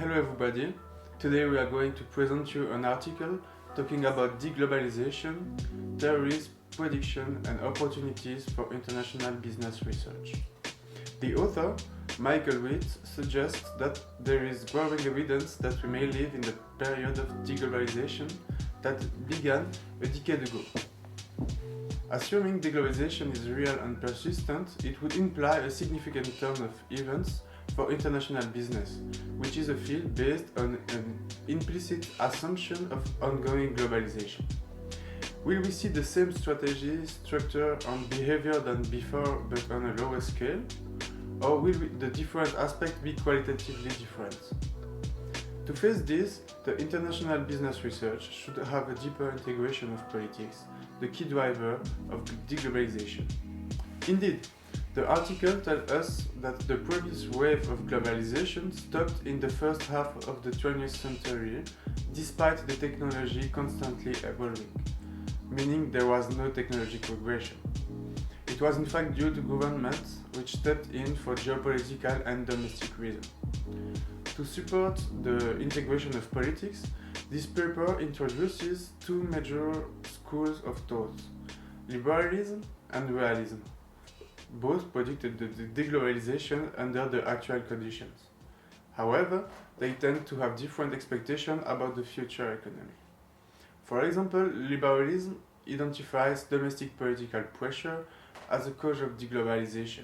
Hello everybody, today we are going to present you an article talking about de-globalization, theories, prediction and opportunities for international business research. The author, Michael Witt, suggests that there is growing evidence that we may live in the period of de-globalization that began a decade ago. Assuming de-globalization is real and persistent, it would imply a significant turn of events for international business, which is a field based on an implicit assumption of ongoing globalization. Will we see the same strategy, structure and behavior than before but on a lower scale? Or will the different aspects be qualitatively different? To face this, the international business research should have a deeper integration of politics, the key driver of deglobalization. Indeed, the article tells us that the previous wave of globalization stopped in the first half of the 20th century, despite the technology constantly evolving, meaning there was no technological progression. It was in fact due to governments which stepped in for geopolitical and domestic reasons. To support the integration of politics, this paper introduces two major schools of thought, liberalism and realism. Both predicted the deglobalization under the actual conditions. However, they tend to have different expectations about the future economy. For example, liberalism identifies domestic political pressure as a cause of deglobalization.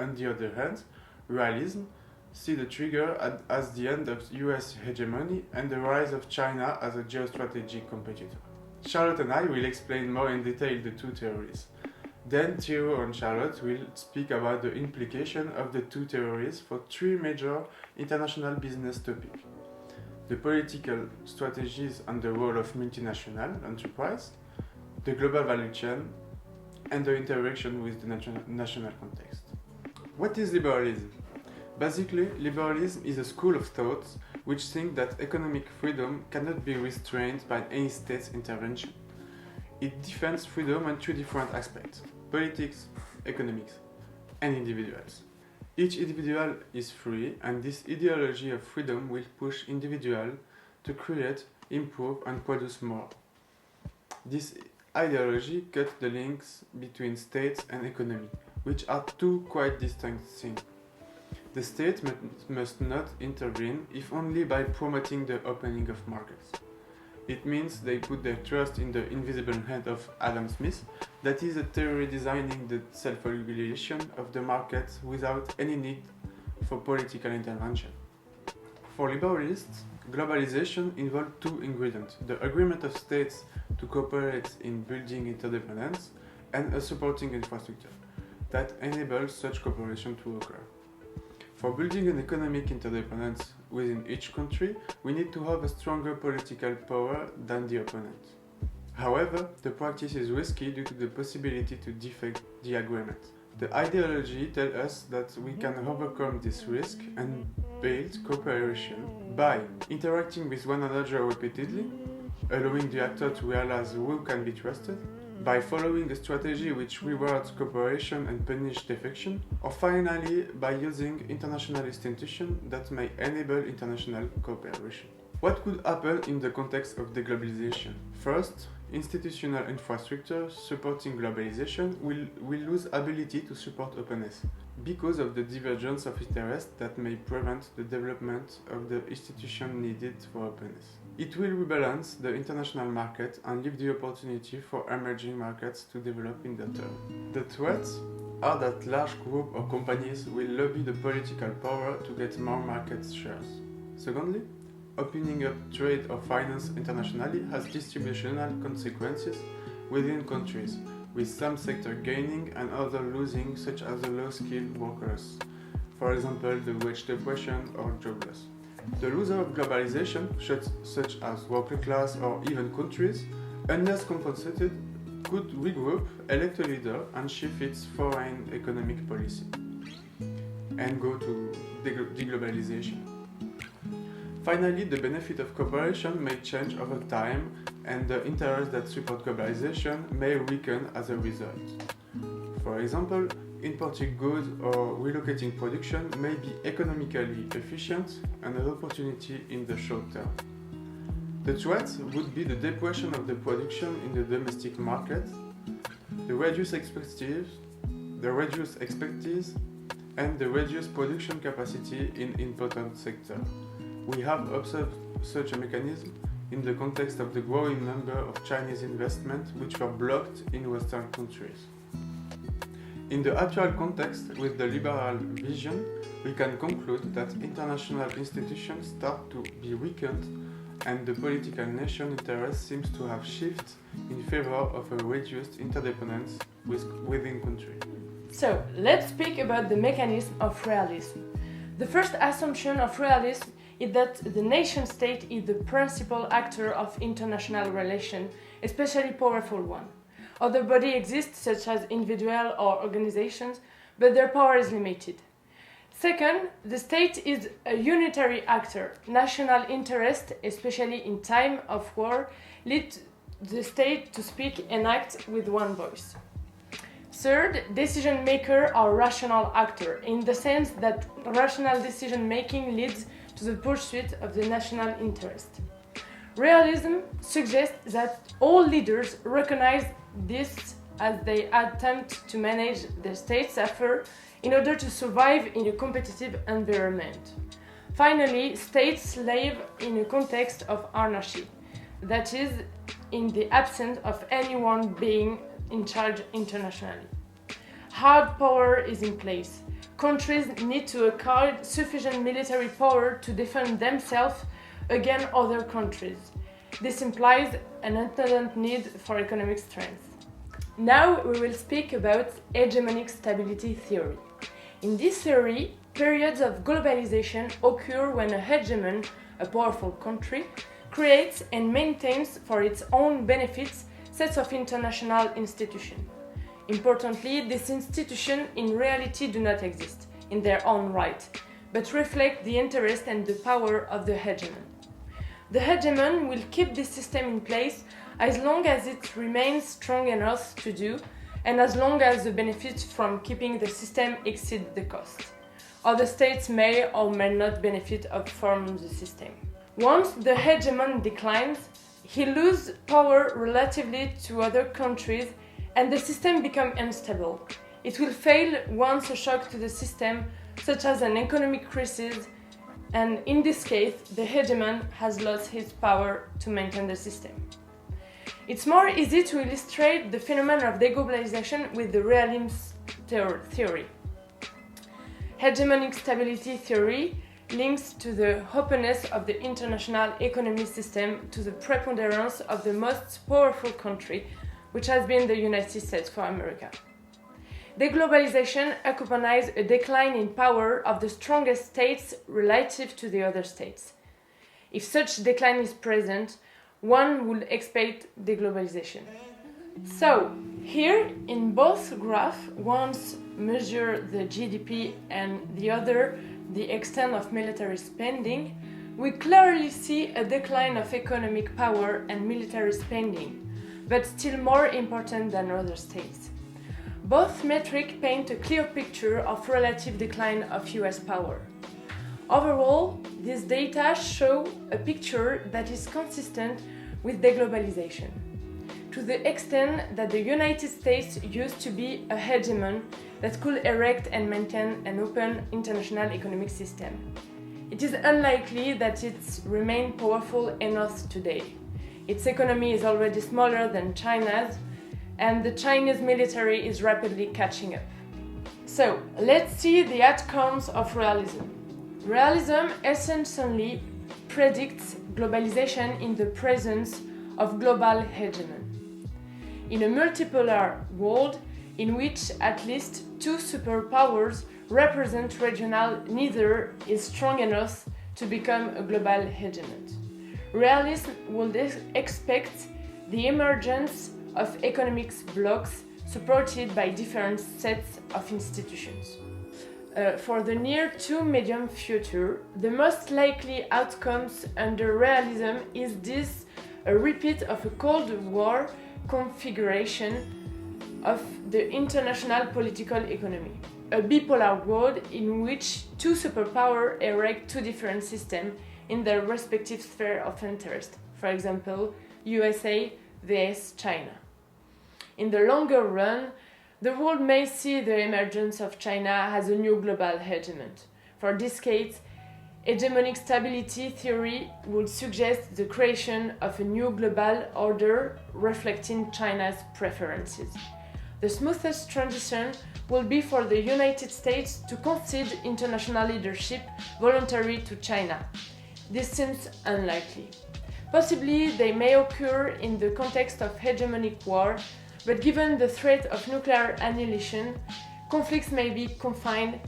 On the other hand, realism sees the trigger as the end of US hegemony and the rise of China as a geostrategic competitor. Charlotte and I will explain more in detail the two theories. Then Theo and Charlotte will speak about the implication of the two theories for three major international business topics: the political strategies and the role of multinational enterprise, the global value chain, and the interaction with the national context. What is liberalism? Basically, liberalism is a school of thought which thinks that economic freedom cannot be restrained by any state's intervention. It defends freedom on three different aspects: politics, economics, and individuals. Each individual is free, and this ideology of freedom will push individuals to create, improve, and produce more. This ideology cuts the links between states and economy, which are two quite distinct things. The state must not intervene, if only by promoting the opening of markets. It means they put their trust in the invisible hand of Adam Smith, that is a theory designing the self-regulation of the market without any need for political intervention. For liberalists, globalization involves two ingredients: the agreement of states to cooperate in building interdependence and a supporting infrastructure that enables such cooperation to occur. For building an economic interdependence within each country, we need to have a stronger political power than the opponent. However, the practice is risky due to the possibility to defect the agreement. The ideology tells us that we can overcome this risk and build cooperation by interacting with one another repeatedly, allowing the actor to realize who can be trusted, by following a strategy which rewards cooperation and punishes defection, or finally by using international institutions that may enable international cooperation. What could happen in the context of deglobalization? First, institutional infrastructure supporting globalization will lose ability to support openness because of the divergence of interest that may prevent the development of the institution needed for openness. It will rebalance the international market and leave the opportunity for emerging markets to develop in their turn. The threats are that large groups or companies will lobby the political power to get more market shares. Secondly, opening up trade or finance internationally has distributional consequences within countries, with some sectors gaining and others losing, such as the low-skilled workers, for example the wage depression or jobless. The loser of globalization, such as working class or even countries, unless compensated, could regroup, elect a leader and shift its foreign economic policy and go to deglobalization. Finally, the benefit of cooperation may change over time and the interests that support globalization may weaken as a result. For example, importing goods or relocating production may be economically efficient and an opportunity in the short term. The threat would be the depression of the production in the domestic market, the reduced expertise, and the reduced production capacity in important sectors. We have observed such a mechanism in the context of the growing number of Chinese investments which were blocked in Western countries. In the actual context, with the liberal vision, we can conclude that international institutions start to be weakened and the political nation interest seems to have shifted in favor of a reduced interdependence within countries. So, let's speak about the mechanism of realism. The first assumption of realism is that the nation-state is the principal actor of international relations, especially powerful one. Other bodies exist, such as individuals or organizations, but their power is limited. Second, the state is a unitary actor. National interest, especially in time of war, lead the state to speak and act with one voice. Third, decision makers are rational actors, in the sense that rational decision making leads to the pursuit of the national interest. Realism suggests that all leaders recognize this as they attempt to manage the state's affairs in order to survive in a competitive environment. Finally, states live in a context of anarchy, that is, in the absence of anyone being in charge internationally. Hard power is in place. Countries need to acquire sufficient military power to defend themselves against other countries. This implies an inherent need for economic strength. Now we will speak about hegemonic stability theory. In this theory, periods of globalization occur when a hegemon, a powerful country, creates and maintains for its own benefits sets of international institutions. Importantly, these institutions in reality do not exist in their own right, but reflect the interest and the power of the hegemon. The hegemon will keep this system in place as long as it remains strong enough to do, and as long as the benefits from keeping the system exceed the cost. Other states may or may not benefit from the system. Once the hegemon declines, he loses power relatively to other countries and the system becomes unstable. It will fail once a shock to the system, such as an economic crisis, and in this case, the hegemon has lost his power to maintain the system. It's more easy to illustrate the phenomenon of de-globalization with the realism theory. Hegemonic stability theory links to the openness of the international economic system to the preponderance of the most powerful country, which has been the United States for America. De-globalization accompanies a decline in power of the strongest states relative to the other states. If such decline is present, one would expect de-globalization. So, here in both graphs, one measures the GDP and the other the extent of military spending, we clearly see a decline of economic power and military spending, but still more important than other states. Both metrics paint a clear picture of relative decline of US power. Overall, these data show a picture that is consistent with de-globalization, to the extent that the United States used to be a hegemon that could erect and maintain an open international economic system. It is unlikely that it remains powerful enough today. Its economy is already smaller than China's, and the Chinese military is rapidly catching up. So, let's see the outcomes of realism. Realism essentially predicts globalization in the presence of global hegemon. In a multipolar world in which at least two superpowers represent regional, neither is strong enough to become a global hegemon. Realism would expect the emergence of economic blocs supported by different sets of institutions. For the near to medium future, the most likely outcomes under realism is a repeat of a Cold War configuration of the international political economy. A bipolar world in which two superpowers erect two different systems in their respective sphere of interest, for example, USA vs China. In the longer run, the world may see the emergence of China as a new global hegemon. For decades, hegemonic stability theory would suggest the creation of a new global order reflecting China's preferences. The smoothest transition will be for the United States to concede international leadership voluntary to China. This seems unlikely. Possibly they may occur in the context of hegemonic war, but given the threat of nuclear annihilation, conflicts may be confined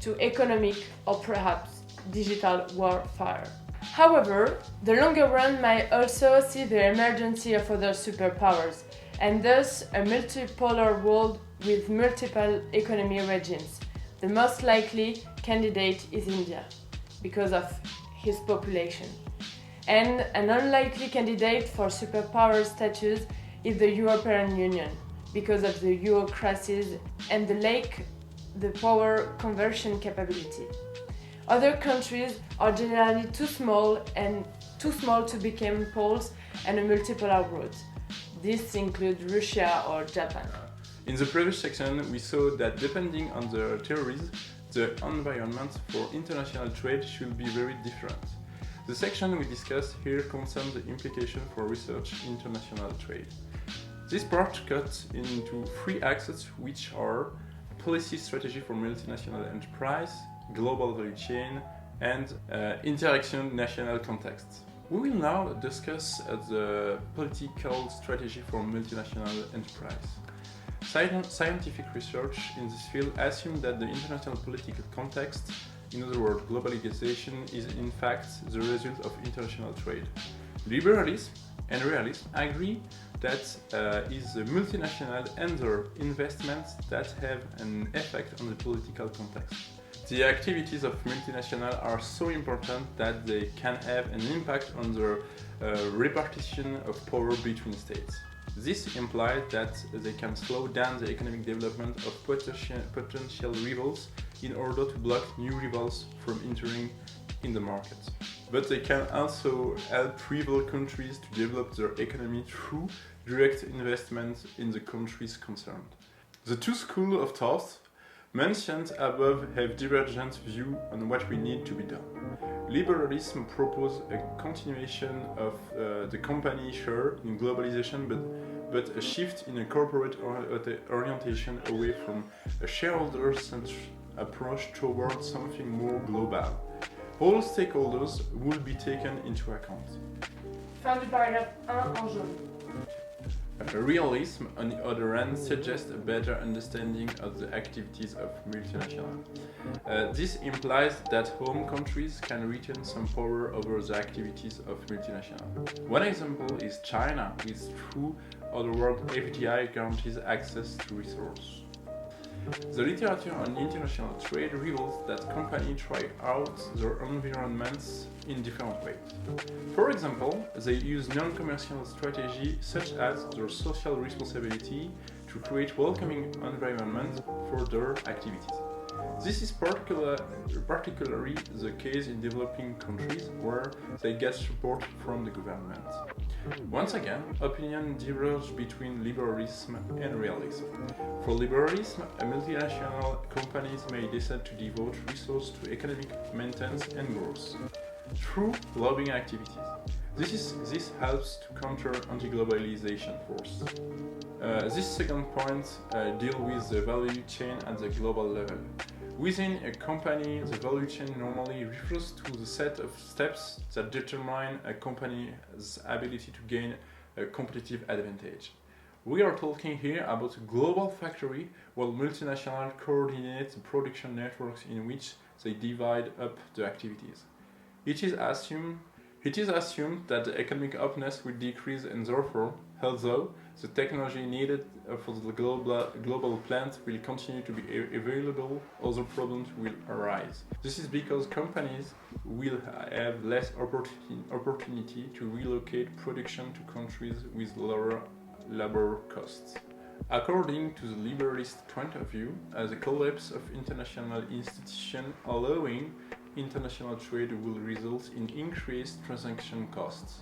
to economic or perhaps digital warfare. However, the longer run might also see the emergence of other superpowers, and thus a multipolar world with multiple economy regimes. The most likely candidate is India, because of his population. And an unlikely candidate for superpower status is the European Union, because of the bureaucracies and the lack the power conversion capability. Other countries are generally too small to become poles and a multipolar world. This includes Russia or Japan. In the previous section, we saw that depending on the theories, the environment for international trade should be very different. The section we discuss here concerns the implication for research international trade. This part cuts into three axes, which are policy strategy for multinational enterprise, global value chain, and interaction national contexts. We will now discuss the political strategy for multinational enterprise. Scientific research in this field assumes that the international political context, in other words, globalization, is in fact the result of international trade. Liberalism and realism agree that is the multinational and their investments that have an effect on the political context. The activities of multinationals are so important that they can have an impact on the repartition of power between states. This implies that they can slow down the economic development of potential rivals in order to block new rivals from entering in the market. But they can also help rival countries to develop their economy through direct investment in the countries concerned. The two schools of thought mentioned above have divergent views on what we need to be done. Liberalism proposes a continuation of the company share in globalization, but a shift in a corporate orientation away from a shareholder-centered approach towards something more global. All stakeholders will be taken into account. Fin du paragraphe 1 en jaune. Realism, on the other hand, suggests a better understanding of the activities of multinationals. This implies that home countries can retain some power over the activities of multinationals. One example is China, which through other world FDI guarantees access to resources. The literature on international trade reveals that companies try out their environments in different ways. For example, they use non-commercial strategies such as their social responsibility to create welcoming environment for their activities. This is particularly the case in developing countries where they get support from the government. Once again, opinion diverges between liberalism and realism. For liberalism, multinational companies may decide to devote resources to economic maintenance and growth through lobbying activities. This helps to counter anti-globalization force. This second point deals with the value chain at the global level. Within a company, the value chain normally refers to the set of steps that determine a company's ability to gain a competitive advantage. We are talking here about a global factory where multinationals coordinate the production networks in which they divide up the activities. It is assumed that the economic openness will decrease and therefore, although the technology needed for the global plant will continue to be available, other problems will arise. This is because companies will have less opportunity to relocate production to countries with lower labor costs. According to the liberalist point of view, the collapse of international institutions allowing international trade will result in increased transaction costs.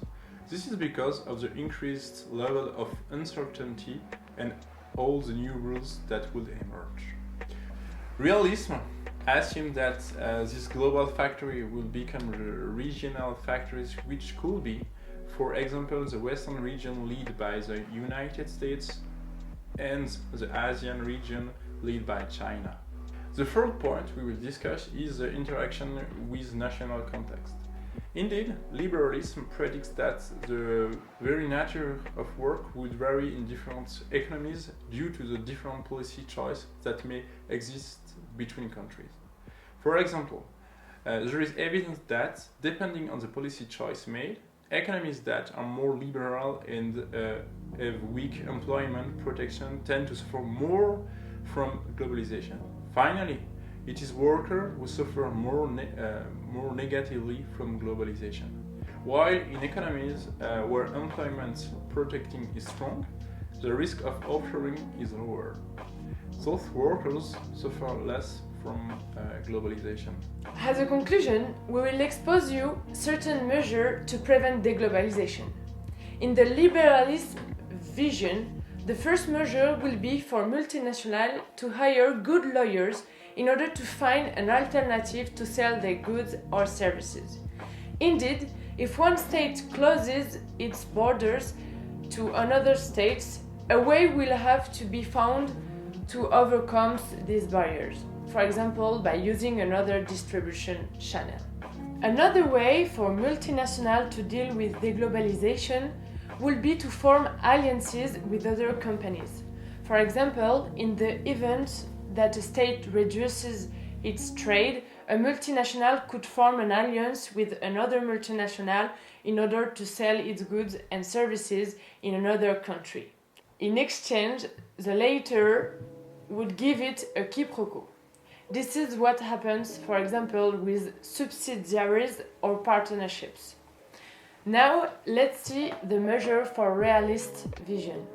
This is because of the increased level of uncertainty and all the new rules that will emerge. Realism assumes that this global factory will become regional factories, which could be, for example, the Western region led by the United States and the ASEAN region led by China. The third point we will discuss is the interaction with national context. Indeed, liberalism predicts that the very nature of work would vary in different economies due to the different policy choices that may exist between countries. For example, there is evidence that, depending on the policy choice made, economies that are more liberal and have weak employment protection tend to suffer more from globalization. Finally, it is workers who suffer more negatively from globalization. While in economies where employment protecting is strong, the risk of offshoring is lower. Those workers suffer less from globalization. As a conclusion, we will expose you certain measures to prevent deglobalization. In the liberalist vision, the first measure will be for multinationals to hire good lawyers in order to find an alternative to sell their goods or services. Indeed, if one state closes its borders to another state, a way will have to be found to overcome these barriers, for example, by using another distribution channel. Another way for multinationals to deal with deglobalization will be to form alliances with other companies. For example, in the event that a state reduces its trade, a multinational could form an alliance with another multinational in order to sell its goods and services in another country. In exchange, the latter would give it a quiproquo. This is what happens, for example, with subsidiaries or partnerships. Now, let's see the measure for realist vision.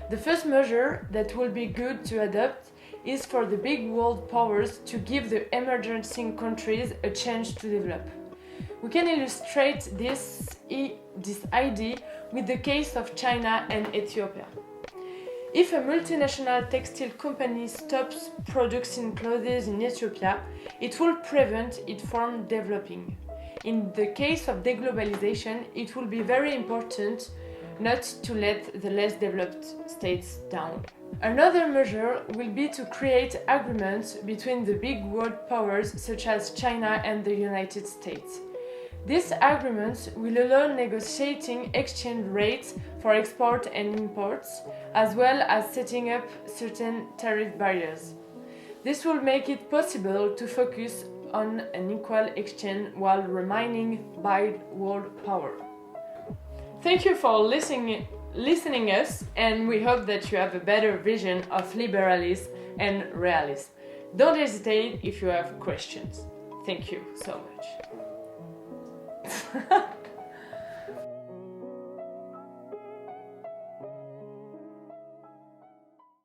The first measure that will be good to adopt is for the big world powers to give the emerging countries a chance to develop. We can illustrate this idea with the case of China and Ethiopia. If a multinational textile company stops producing clothes in Ethiopia, it will prevent it from developing. In the case of deglobalization, it will be very important not to let the less developed states down. Another measure will be to create agreements between the big world powers such as China and the United States. These agreements will allow negotiating exchange rates for export and imports, as well as setting up certain tariff barriers. This will make it possible to focus on an equal exchange while remaining by world power. Thank you for listening us, and we hope that you have a better vision of liberalism and realism. Don't hesitate if you have questions. Thank you so much.